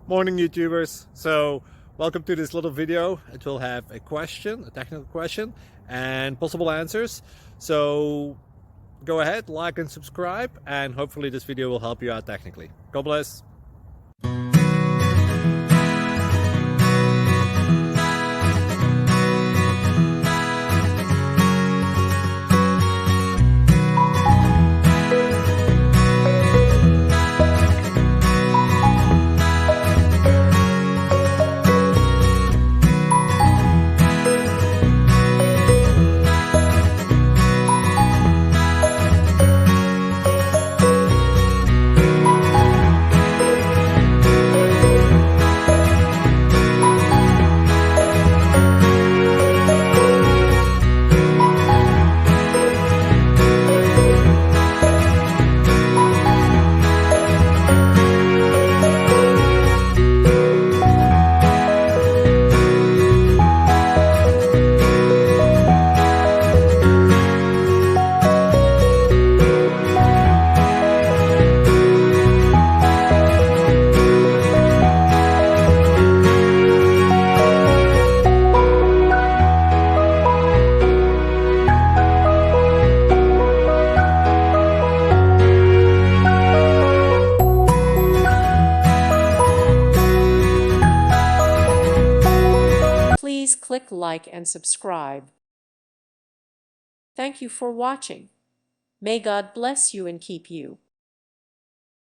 Morning YouTubers. So welcome to this little video. It will have a question, a technical question, and possible answers. So go ahead, like and subscribe, and hopefully this video will help you out technically. God bless. Please click like and subscribe. Thank you for watching. May God bless you and keep you.